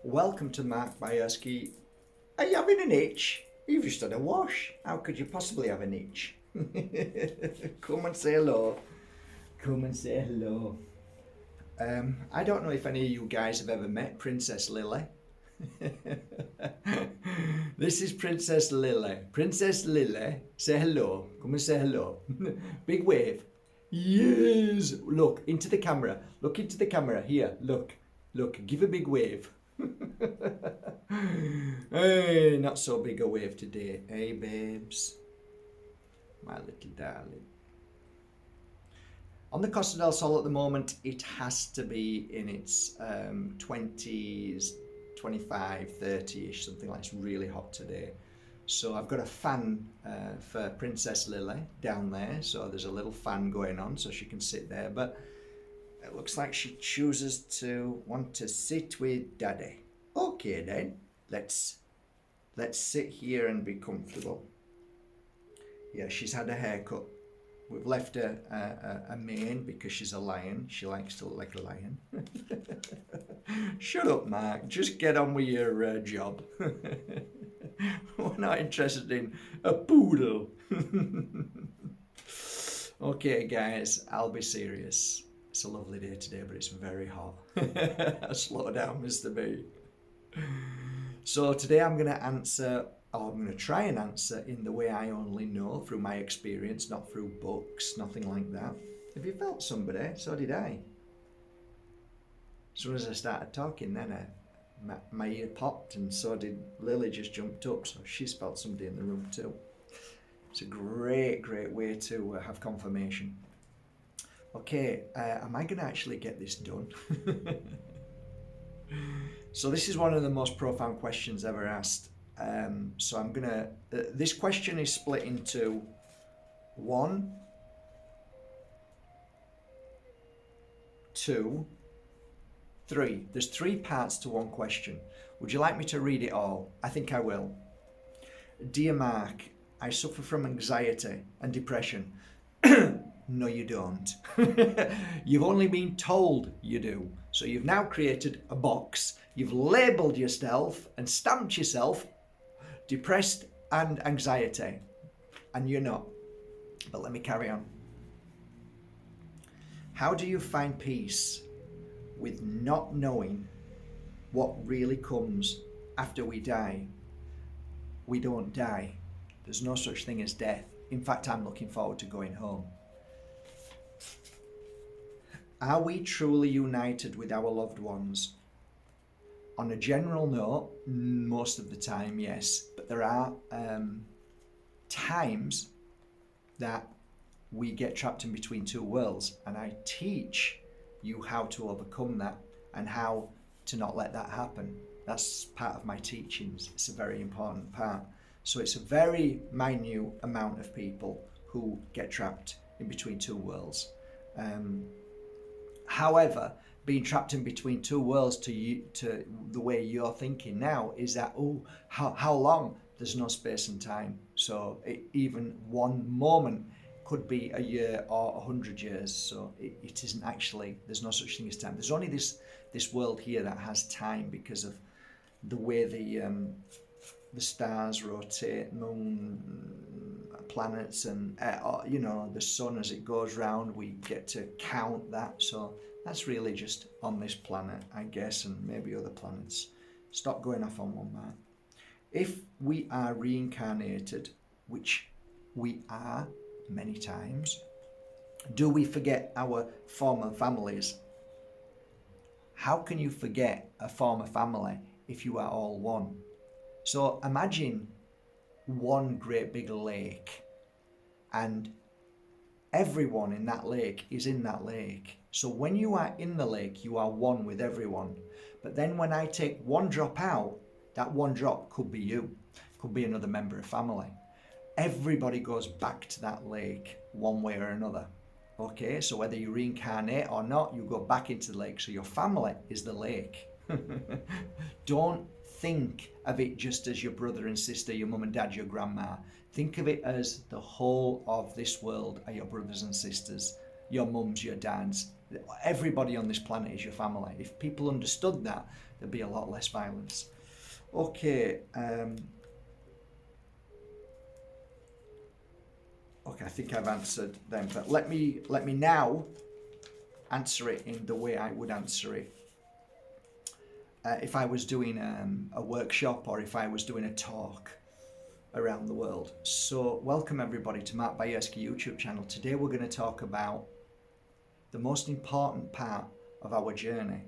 Welcome to Mark Bajerski. Are you having an itch? You've just had a wash. How could you possibly have an itch? Come and say hello. Come and say hello. I don't know if any of you guys have ever met Princess Lily. This is Princess Lily. Princess Lily, say hello. Come and say hello. Big wave. Yes. Look into the camera. Look into the camera. Here, look. Look, give a big wave. Hey, not so big a wave today. Hey, babes. My little darling. On the Costa del Sol at the moment, it has to be in its 20s, 25, 30-ish, something like it's really hot today. So I've got a fan for Princess Lily down there. So there's a little fan going on so she can sit there. But it looks like she chooses to want to sit with Daddy. Okay then, let's sit here and be comfortable. Yeah, she's had a haircut. We've left her a mane because she's a lion. She likes to look like a lion. Shut up, Mark. Just get on with your job. We're not interested in a poodle. Okay, guys, I'll be serious. It's a lovely day today, but it's very hot. Slow down, Mr. B. So today I'm going to try and answer in the way I only know, through my experience, not through books, nothing like that. Have you felt somebody? So did I. As soon as I started talking, then my ear popped, and so did Lily. Just jumped up, so she's felt somebody in the room too. It's a great way to have confirmation. Okay, am I going to actually get this done? So this is one of the most profound questions ever asked. So I'm going to... this question is split into 1, 2, 3. There's 3 parts to one question. Would you like me to read it all? I think I will. Dear Mark, I suffer from anxiety and depression. No, you don't. You've only been told you do. So you've now created a box. You've labelled yourself and stamped yourself depressed and anxiety. And you're not. But let me carry on. How do you find peace with not knowing what really comes after we die? We don't die. There's no such thing as death. In fact, I'm looking forward to going home. Are we truly united with our loved ones? On a general note, most of the time, yes. But there are times that we get trapped in between two worlds, and I teach you how to overcome that and how to not let that happen. That's part of my teachings. It's a very important part. So it's a very minute amount of people who get trapped in between two worlds. However, being trapped in between two worlds to the way you're thinking now is that, how long? There's no space and time. So even one moment could be a year or 100 years. So it isn't actually, there's no such thing as time. There's only this world here that has time because of the way the stars rotate, moon, planets, and the sun as it goes round. We get to count that. So that's really just on this planet, I guess, and maybe other planets. Stop going off on one, Mark. If we are reincarnated, which we are many times, do we forget our former families? How can you forget a former family if you are all one? So imagine one great big lake, and everyone in that lake is in that lake. So when you are in the lake, you are one with everyone. But then when I take one drop out, that one drop could be you, could be another member of family. Everybody goes back to that lake one way or another. Okay, so whether you reincarnate or not, you go back into the lake. So your family is the lake. Don't think of it just as your brother and sister, your mum and dad, your grandma. Think of it as the whole of this world are your brothers and sisters, your mums, your dads. Everybody on this planet is your family. If people understood that, there'd be a lot less violence. Okay. Okay, I think I've answered them, but let me now answer it in the way I would answer it if I was doing a workshop or if I was doing a talk around the world. So welcome everybody to Mark Bajerski YouTube channel. Today we're going to talk about the most important part of our journey,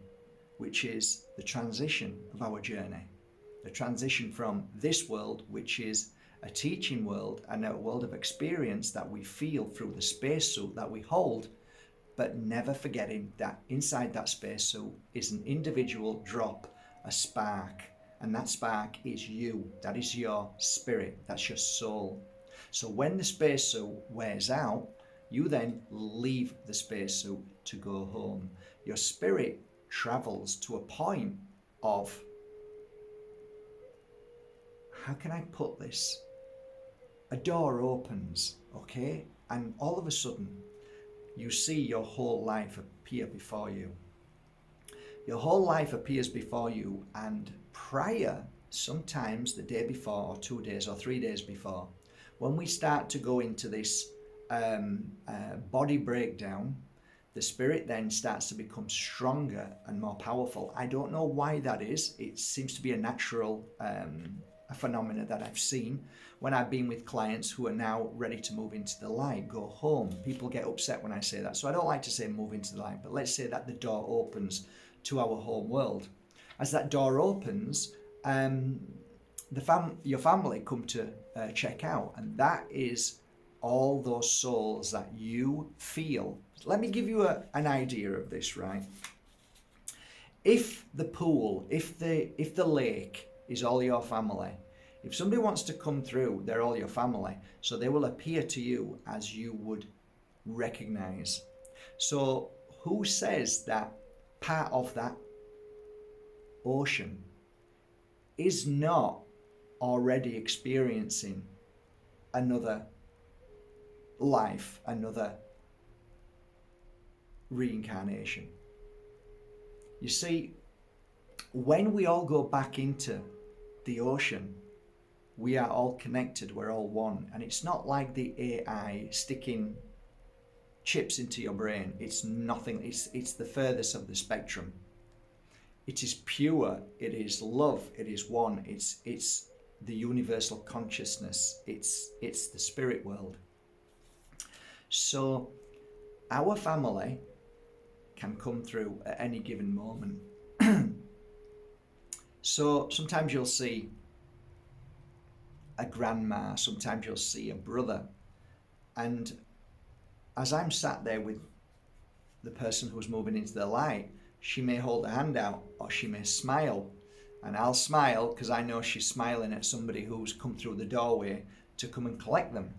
which is the transition of our journey. The transition from this world, which is a teaching world and a world of experience that we feel through the spacesuit that we hold, but never forgetting that inside that spacesuit is an individual drop, a spark, and that spark is you. That is your spirit. That's your soul. So when the spacesuit wears out, you then leave the spacesuit to go home. Your spirit travels to a point of, how can I put this? A door opens, okay? And all of a sudden, you see your whole life appear before you. Your whole life appears before you, and prior, sometimes the day before, or 2 days or 3 days before, when we start to go into this body breakdown, the spirit then starts to become stronger and more powerful. I don't know why that is. It seems to be a natural a phenomena that I've seen when I've been with clients who are now ready to move into the light, go home. People get upset when I say that. So I don't like to say move into the light, but let's say that the door opens to our home world. As that door opens, your family come to check out, and that is all those souls that you feel. Let me give you an idea of this, right? If the pool, if the lake is all your family, if somebody wants to come through, they're all your family, so they will appear to you as you would recognize. So who says that part of that ocean is not already experiencing another life, another reincarnation? You see, when we all go back into the ocean, we are all connected, we're all one. And it's not like the AI sticking chips into your brain. It's nothing, it's the furthest of the spectrum. It is pure, it is love, it is one, it's the universal consciousness, it's the spirit world. So our family can come through at any given moment. So sometimes you'll see a grandma, sometimes you'll see a brother, and as I'm sat there with the person who's moving into the light, she may hold a hand out or she may smile, and I'll smile because I know she's smiling at somebody who's come through the doorway to come and collect them.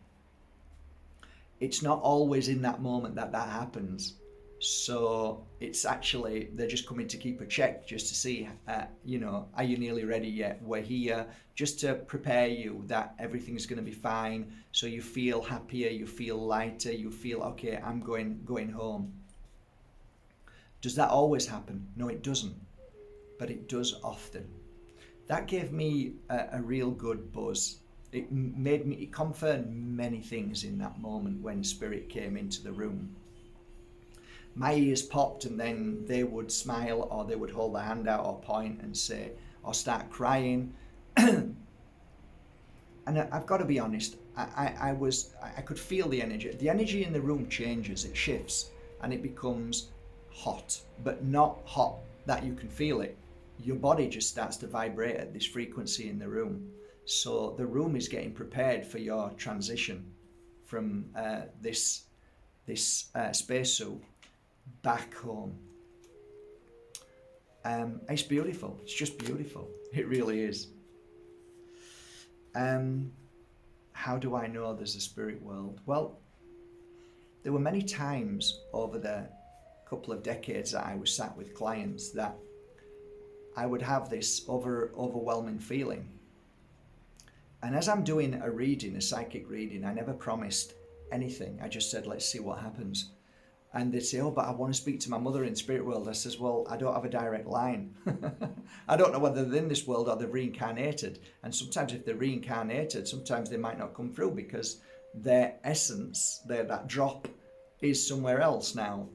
It's not always in that moment that happens. So it's actually, they're just coming to keep a check just to see, are you nearly ready yet? We're here just to prepare you that everything's going to be fine. So you feel happier, you feel lighter, you feel, okay, I'm going home. Does that always happen? No, it doesn't, but it does often. That gave me a real good buzz. It confirmed many things in that moment when spirit came into the room. My ears popped, and then they would smile or they would hold their hand out or point and say, or start crying. And I've got to be honest, I could feel the energy. The energy in the room changes, it shifts, and it becomes hot, but not hot that you can feel it. Your body just starts to vibrate at this frequency in the room. So the room is getting prepared for your transition from this spacesuit back home. It's beautiful. It's just beautiful. It really is. How do I know there's a spirit world? Well, there were many times over the couple of decades that I was sat with clients that I would have this overwhelming feeling. And as I'm doing a psychic reading, I never promised anything. I just said, let's see what happens. And they'd say, oh, but I want to speak to my mother in spirit world. I says, well, I don't have a direct line. I don't know whether they're in this world or they're reincarnated. And sometimes if they're reincarnated, sometimes they might not come through because their essence, that drop, is somewhere else now.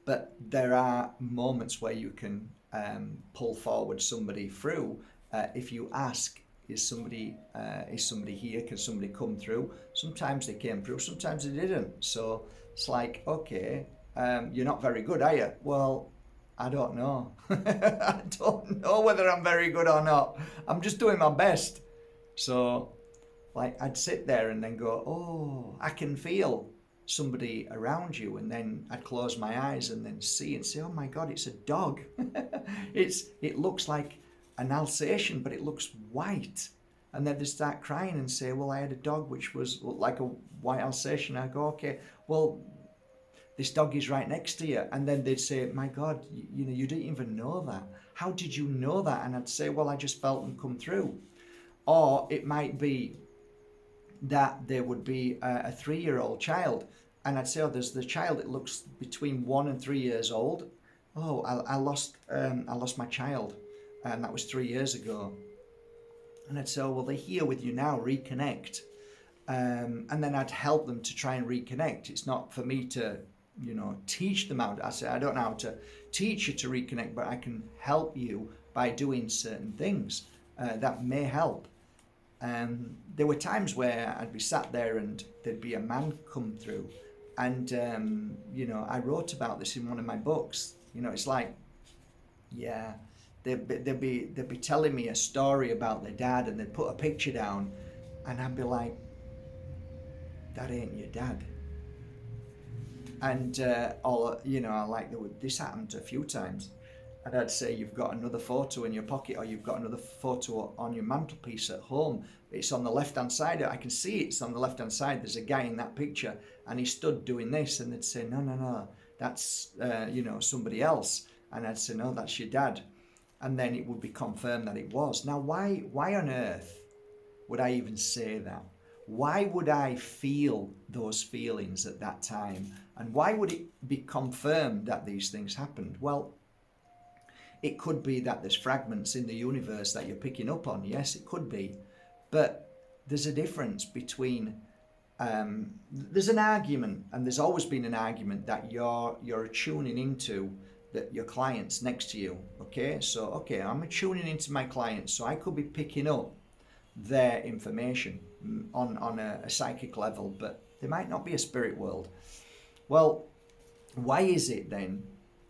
But there are moments where you can pull forward somebody through. If you ask, is somebody here? Can somebody come through? Sometimes they came through, sometimes they didn't. So it's like, okay, you're not very good, are you? Well, I don't know. I don't know whether I'm very good or not. I'm just doing my best. So, like, I'd sit there and then go, oh, I can feel somebody around you, and then I'd close my eyes and then see and say, oh my God, it's a dog. It looks like an Alsatian, but it looks white. And then they start crying and say, well, I had a dog which was like a white Alsatian. I go, okay, well, this dog is right next to you. And then they'd say, my God, you didn't even know that. How did you know that? And I'd say, well, I just felt them come through. Or it might be that there would be a 3-year-old child. And I'd say, oh, there's the child that looks between 1 and 3 years old. Oh, I lost my child. And that was 3 years ago. And I'd say, oh, well, they're here with you now, reconnect. And then I'd help them to try and reconnect. It's not for me to, teach them how. I say, I don't know how to teach you to reconnect, but I can help you by doing certain things that may help. There were times where I'd be sat there and there'd be a man come through. And, I wrote about this in one of my books. It's like, yeah, they'd be telling me a story about their dad, and they'd put a picture down, and I'd be like, that ain't your dad. And this happened a few times, and I'd say, you've got another photo in your pocket, or you've got another photo on your mantelpiece at home. It's on the left hand side. I can see it's on the left hand side. There's a guy in that picture, and he stood doing this. And they'd say, no, that's somebody else. And I'd say, no, that's your dad. And then it would be confirmed that it was. Now, why on earth would I even say that? Why would I feel those feelings at that time? And why would it be confirmed that these things happened? Well, it could be that there's fragments in the universe that you're picking up on. Yes, it could be. But there's a difference between, there's an argument, and there's always been an argument that you're tuning into your clients next to you. Okay, so I'm tuning into my clients, so I could be picking up their information on a psychic level, but there might not be a spirit world. Well, why is it then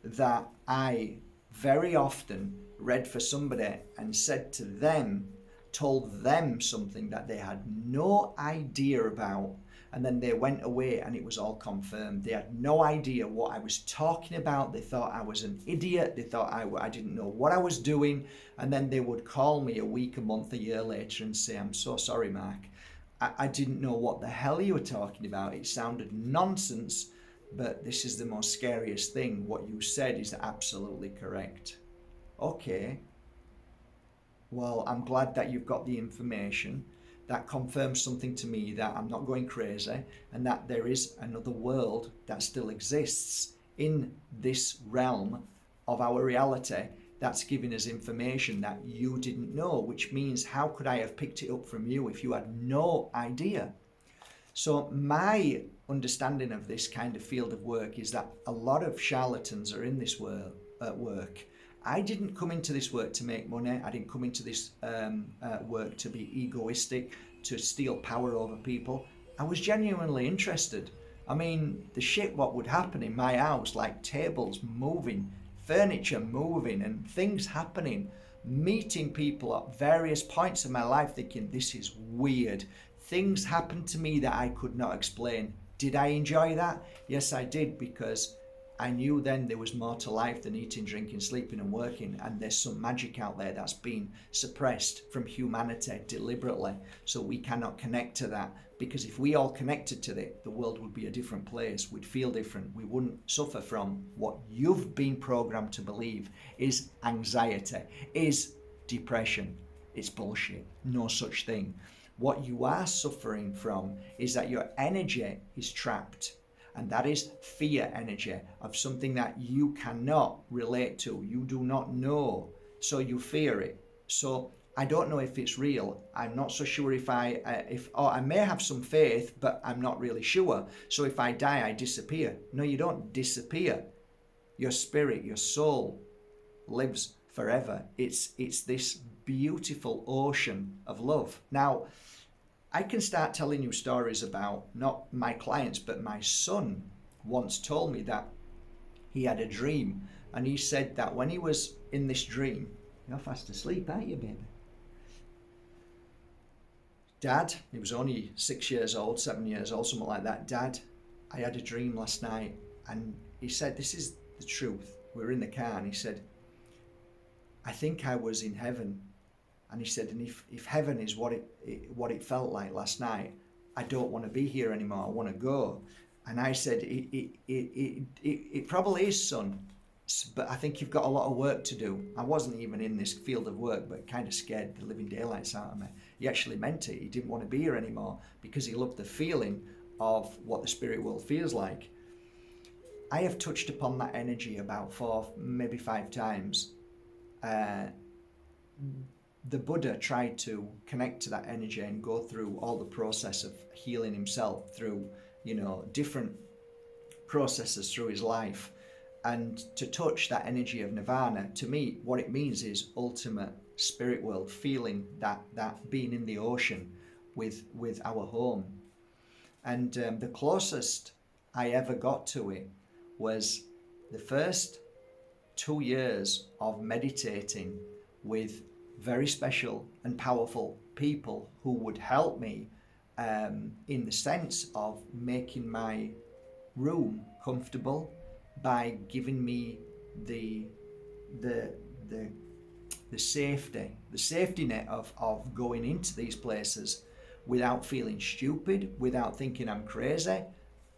that I very often read for somebody and said to them, told them something that they had no idea about, and then they went away and it was all confirmed? They had no idea what I was talking about. They thought I was an idiot. They thought I didn't know what I was doing. And then they would call me a week, a month, a year later and say, I'm so sorry, Mark. I didn't know what the hell you were talking about. It sounded nonsense, but this is the most scariest thing. What you said is absolutely correct. Okay. Well, I'm glad that you've got the information. That confirms something to me, that I'm not going crazy, and that there is another world that still exists in this realm of our reality that's giving us information that you didn't know, which means how could I have picked it up from you if you had no idea? So my understanding of this kind of field of work is that a lot of charlatans are in this work. I didn't come into this work to make money. I didn't come into this work to be egoistic, to steal power over people. I was genuinely interested. I mean, the shit what would happen in my house, like tables moving, furniture moving, and things happening, meeting people at various points of my life thinking, this is weird. Things happened to me that I could not explain. Did I enjoy that? Yes, I did, because I knew then there was more to life than eating, drinking, sleeping and working, and there's some magic out there that's been suppressed from humanity deliberately, so we cannot connect to that, because if we all connected to it, the world would be a different place. We'd feel different. We wouldn't suffer from what you've been programmed to believe is anxiety, is depression. It's bullshit. No such thing. What you are suffering from is that your energy is trapped. And that is fear energy of something that you cannot relate to, you do not know, so you fear it. So I don't know if it's real. I'm not so sure if I may have some faith, but I'm not really sure. So if I die, I disappear. No, you don't disappear. Your spirit, your soul lives forever. It's this beautiful ocean of love. Now, I can start telling you stories about not my clients, but my son once told me that he had a dream, and he said that when he was in this dream, you're fast asleep, aren't you, baby? Dad, he was only 6 years old, 7 years old, something like that. Dad, I had a dream last night, and he said, this is the truth. We were in the car, and he said, I think I was in heaven. And he said, and if heaven is what it felt like last night, I don't want to be here anymore. I want to go. And I said, it probably is, son, but I think you've got a lot of work to do. I wasn't even in this field of work, but kind of scared the living daylights out of me. He actually meant it. He didn't want to be here anymore because he loved the feeling of what the spirit world feels like. I have touched upon that energy about 4, maybe 5 times. The Buddha tried to connect to that energy and go through all the process of healing himself through, different processes through his life. And to touch that energy of nirvana, to me, what it means is ultimate spirit world, feeling that being in the ocean with our home. And the closest I ever got to it was the first 2 years of meditating with very special and powerful people who would help me in the sense of making my room comfortable by giving me the safety net of going into these places without feeling stupid, without thinking I'm crazy,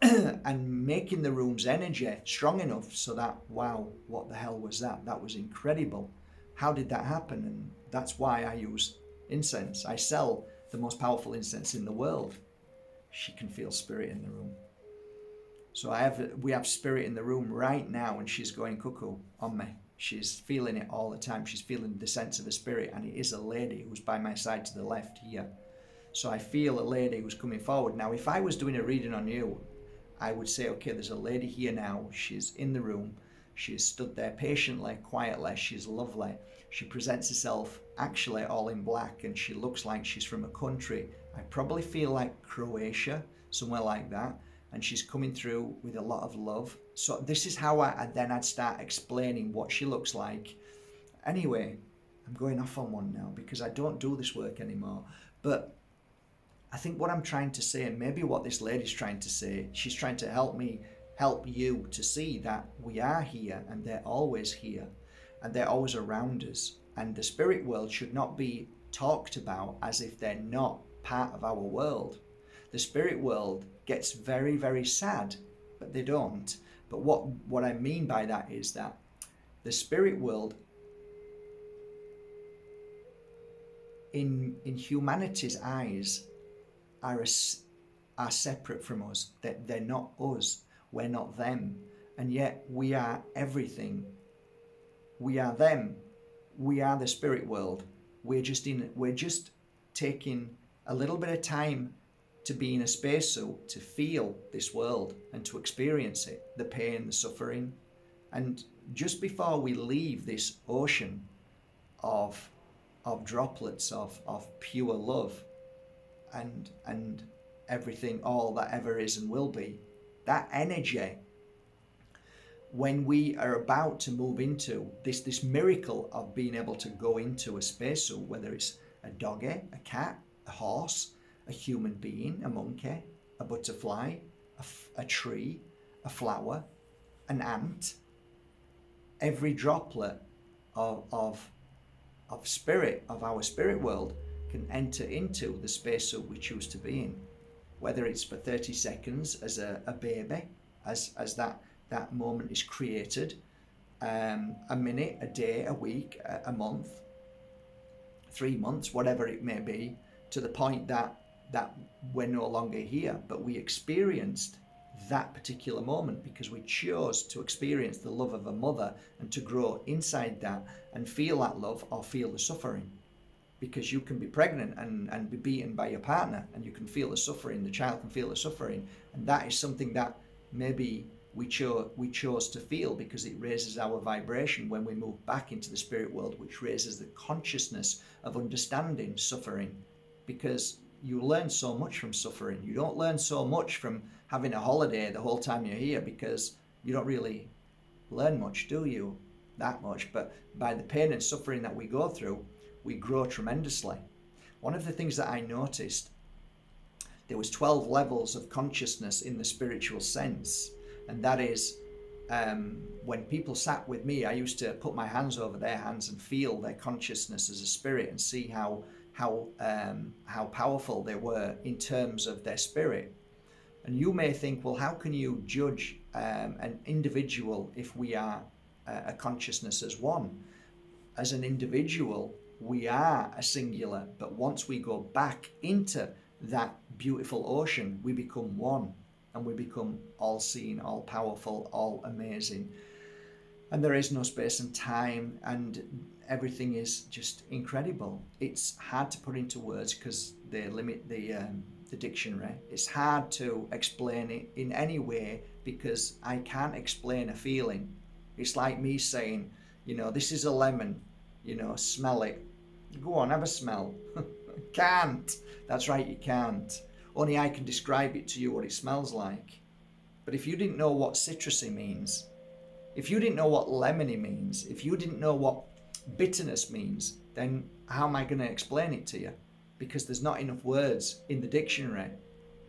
and making the room's energy strong enough so that, wow, what the hell was that? That was incredible. How did that happen? And that's why I use incense. I sell the most powerful incense in the world. She can feel spirit in the room. So we have spirit in the room right now, and she's going cuckoo on me. She's feeling it all the time. She's feeling the sense of a spirit, and it is a lady who's by my side to the left here. So I feel a lady who's coming forward. Now, if I was doing a reading on you, I would say, okay, there's a lady here now. She's in the room. She's stood there patiently, quietly. She's lovely. She presents herself actually all in black, and she looks like she's from a country. I probably feel like Croatia, somewhere like that. And she's coming through with a lot of love. So this is how I'd start explaining what she looks like. Anyway, I'm going off on one now because I don't do this work anymore. But I think what I'm trying to say, and maybe what this lady's trying to say, she's trying to help you to see that we are here, and they're always here, and they're always around us. And the spirit world should not be talked about as if they're not part of our world. The spirit world gets very, very sad, but they don't. But what I mean by that is that the spirit world in humanity's eyes are separate from us. They're not us. We're not them. And yet we are everything. We are them. We are the spirit world. We're just taking a little bit of time to be in a spacesuit, to feel this world and to experience it, the pain, the suffering. And just before we leave this ocean of droplets of pure love and everything, all that ever is and will be, that energy, when we are about to move into this miracle of being able to go into a spacesuit, whether it's a doggy, a cat, a horse, a human being, a monkey, a butterfly, a tree, a flower, an ant, every droplet of spirit, of our spirit world, can enter into the spacesuit we choose to be in. Whether it's for 30 seconds as a baby, as that moment is created, a minute, a day, a week, a month, 3 months, whatever it may be, to the point that we're no longer here, but we experienced that particular moment, because we chose to experience the love of a mother and to grow inside that and feel that love or feel the suffering. Because you can be pregnant and be beaten by your partner, and you can feel the suffering, the child can feel the suffering, and that is something that maybe we chose to feel, because it raises our vibration when we move back into the spirit world, which raises the consciousness of understanding suffering. Because you learn so much from suffering. You don't learn so much from having a holiday the whole time you're here, because you don't really learn much, do you? That much. But by the pain and suffering that we go through, we grow tremendously. One of the things that I noticed, there was 12 levels of consciousness in the spiritual sense, and that is when people sat with me, I used to put my hands over their hands and feel their consciousness as a spirit and see how powerful they were in terms of their spirit. And you may think, well, how can you judge an individual if we are a consciousness as one? As an individual, we are a singular, but once we go back into that beautiful ocean, we become one, and we become all seeing, all powerful, all amazing. And there is no space and time, and everything is just incredible. It's hard to put into words because they limit the dictionary. It's hard to explain it in any way because I can't explain a feeling. It's like me saying, this is a lemon, smell it. Go on, have a smell. Can't. That's right, you can't. Only I can describe it to you what it smells like. But if you didn't know what citrusy means, if you didn't know what lemony means, if you didn't know what bitterness means, then how am I going to explain it to you? Because there's not enough words in the dictionary.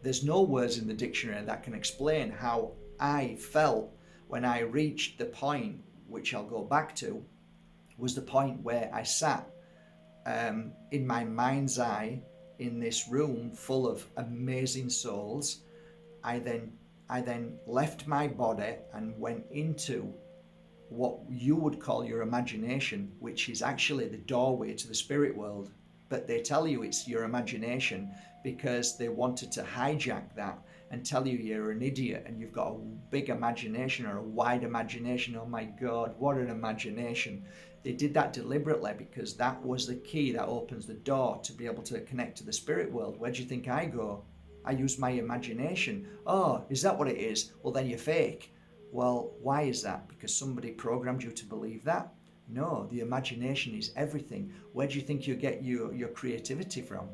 There's no words in the dictionary that can explain how I felt when I reached the point, which I'll go back to, was the point where I sat in my mind's eye in this room full of amazing souls. I then left my body and went into what you would call your imagination, which is actually the doorway to the spirit world. But they tell you it's your imagination because they wanted to hijack that and tell you you're an idiot and you've got a big imagination or a wide imagination. Oh my God, what an imagination. They did that deliberately because that was the key that opens the door to be able to connect to the spirit world. Where do you think I go? I use my imagination. Oh, is that what it is? Well, then you're fake. Well, why is that? Because somebody programmed you to believe that? No, the imagination is everything. Where do you think you get your creativity from?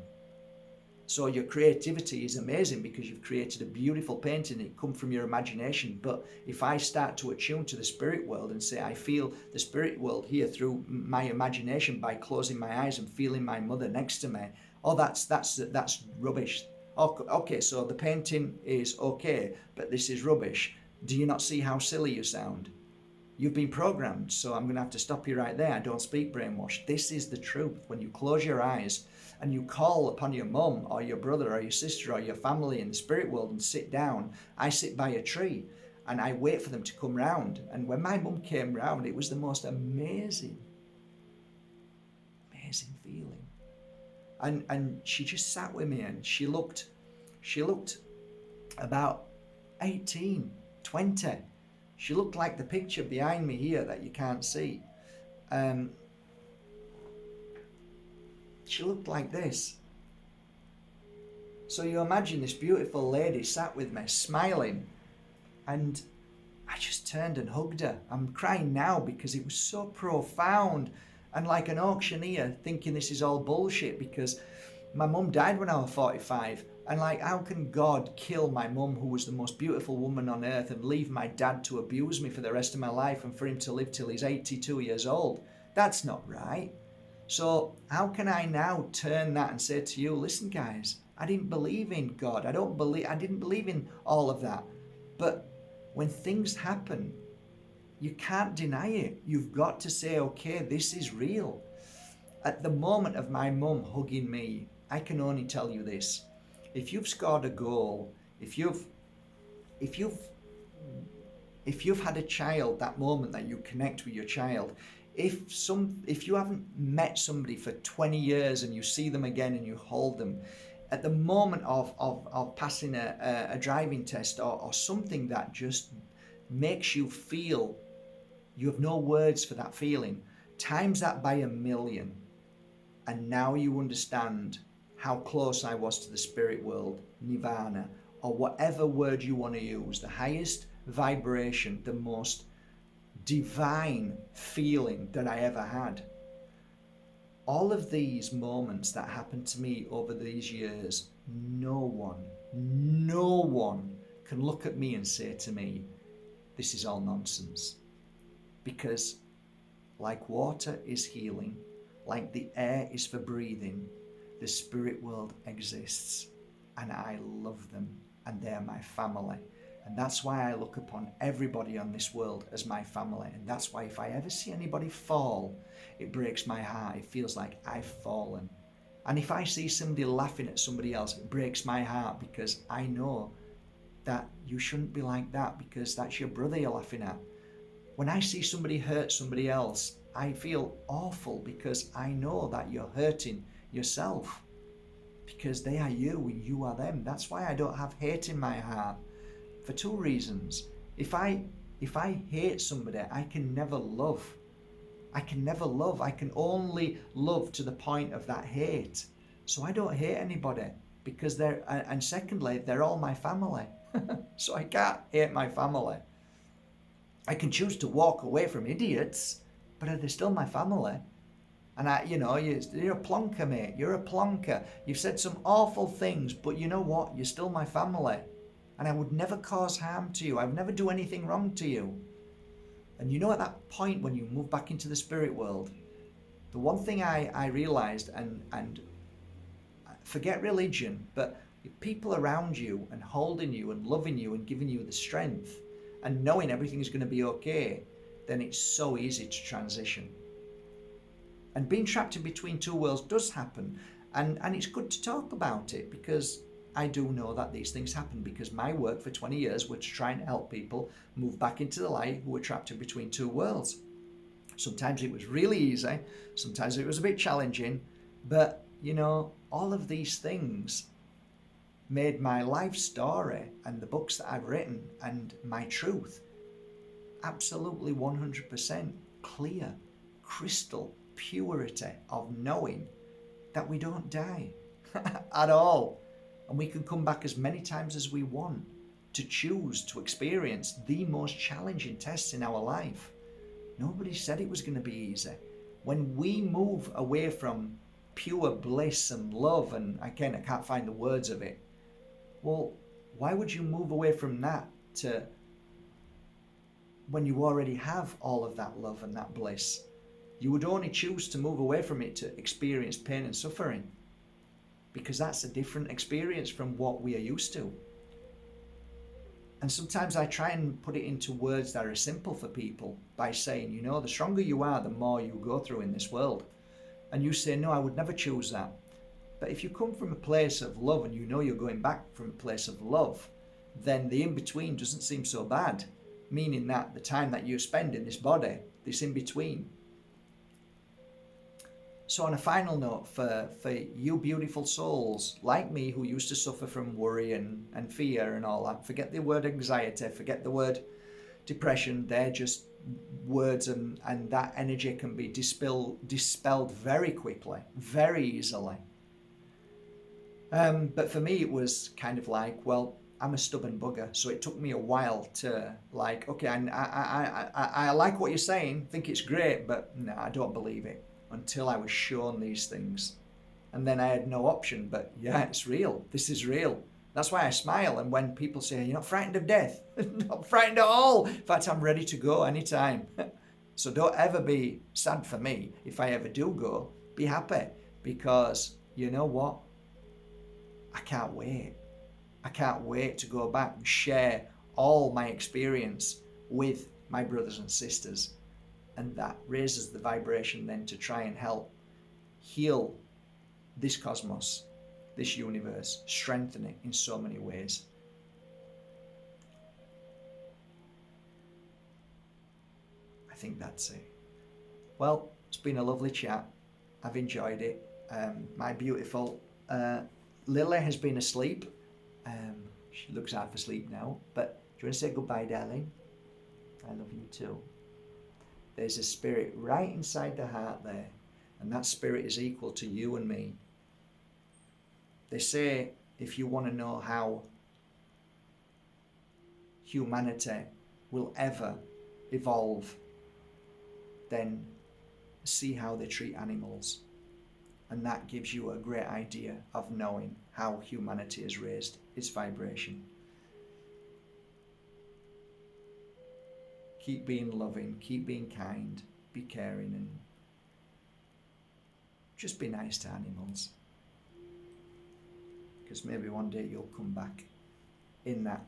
So your creativity is amazing because you've created a beautiful painting. It comes from your imagination. But if I start to attune to the spirit world and say I feel the spirit world here through my imagination by closing my eyes and feeling my mother next to me, oh, that's rubbish. Okay, so the painting is okay, but this is rubbish. Do you not see how silly you sound? You've been programmed, so I'm going to have to stop you right there. I don't speak brainwash. This is the truth. When you close your eyes and you call upon your mum or your brother or your sister or your family in the spirit world and sit down, I sit by a tree and I wait for them to come round. And when my mum came round, it was the most amazing feeling. And she just sat with me and she looked about 18, 20. She looked like the picture behind me here that you can't see. She looked like this. So you imagine this beautiful lady sat with me, smiling, and I just turned and hugged her. I'm crying now because it was so profound, and like an auctioneer thinking this is all bullshit because my mum died when I was 45. And like, how can God kill my mum, who was the most beautiful woman on earth, and leave my dad to abuse me for the rest of my life and for him to live till he's 82 years old? That's not right. So how can I now turn that and say to you, listen guys, I didn't believe in God. I didn't believe in all of that. But when things happen, you can't deny it. You've got to say, okay, this is real. At the moment of my mum hugging me, I can only tell you this. If you've scored a goal, if you've had a child, that moment that you connect with your child, if you haven't met somebody for 20 years and you see them again and you hold them, at the moment of passing a driving test, or something that just makes you feel you have no words for that feeling, times that by 1,000,000, and now you understand how close I was to the spirit world, nirvana, or whatever word you want to use, the highest vibration, the most divine feeling that I ever had. All of these moments that happened to me over these years, no one can look at me and say to me, this is all nonsense. Because like water is healing, like the air is for breathing, the spirit world exists, and I love them, and they're my family. And that's why I look upon everybody on this world as my family. And that's why if I ever see anybody fall, it breaks my heart. It feels like I've fallen. And if I see somebody laughing at somebody else, it breaks my heart, because I know that you shouldn't be like that, because that's your brother you're laughing at. When I see somebody hurt somebody else, I feel awful, because I know that you're hurting yourself, because they are you and you are them. That's why I don't have hate in my heart, for two reasons. If I hate somebody, I can never love. I can only love to the point of that hate. So I don't hate anybody, because and secondly, they're all my family. So I can't hate my family. I can choose to walk away from idiots, but they're still my family. And you're a plonker, mate. You're a plonker. You've said some awful things, but you know what? You're still my family. And I would never cause harm to you. I would never do anything wrong to you. And at that point when you move back into the spirit world, the one thing I realized, and forget religion, but if people around you and holding you and loving you and giving you the strength and knowing everything's going to be okay, then it's so easy to transition. And being trapped in between two worlds does happen. And it's good to talk about it, because I do know that these things happen, because my work for 20 years was to try and help people move back into the light who were trapped in between two worlds. Sometimes it was really easy, sometimes it was a bit challenging, but all of these things made my life story and the books that I've written and my truth absolutely 100% clear, crystal purity of knowing that we don't die at all. And we can come back as many times as we want to choose to experience the most challenging tests in our life. Nobody said it was going to be easy. When we move away from pure bliss and love, and again, I can't find the words of it, well, why would you move away from that to when you already have all of that love and that bliss? You would only choose to move away from it to experience pain and suffering, because that's a different experience from what we are used to. And sometimes I try and put it into words that are simple for people by saying, the stronger you are, the more you go through in this world. And you say, no, I would never choose that. But if you come from a place of love and you're going back from a place of love, then the in-between doesn't seem so bad, meaning that the time that you spend in this body, this in-between. So on a final note, for you beautiful souls like me who used to suffer from worry and fear and all that, forget the word anxiety, forget the word depression. They're just words, and that energy can be dispelled very quickly, very easily. But for me, it was kind of like, well, I'm a stubborn bugger, so it took me a while to okay, I like what you're saying, think it's great, but no, I don't believe it, until I was shown these things. And then I had no option, but yeah, it's real. This is real. That's why I smile. And when people say, you're not frightened of death, not frightened at all. In fact, I'm ready to go anytime. So don't ever be sad for me. If I ever do go, be happy, because you know what? I can't wait. I can't wait to go back and share all my experience with my brothers and sisters. And that raises the vibration then to try and help heal this cosmos, this universe, strengthen it in so many ways. I think that's it. Well, it's been a lovely chat. I've enjoyed it. My beautiful Lily has been asleep. She looks out for sleep now. But do you want to say goodbye, darling? I love you too. There's a spirit right inside the heart there. And that spirit is equal to you and me. They say if you want to know how humanity will ever evolve, then see how they treat animals. And that gives you a great idea of knowing how humanity has raised its vibration. Keep being loving, keep being kind, be caring, and just be nice to animals. Because maybe one day you'll come back in that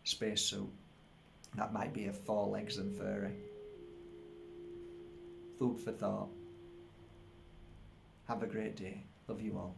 spacesuit. That might be a 4 legs and furry. Food for thought. Have a great day. Love you all.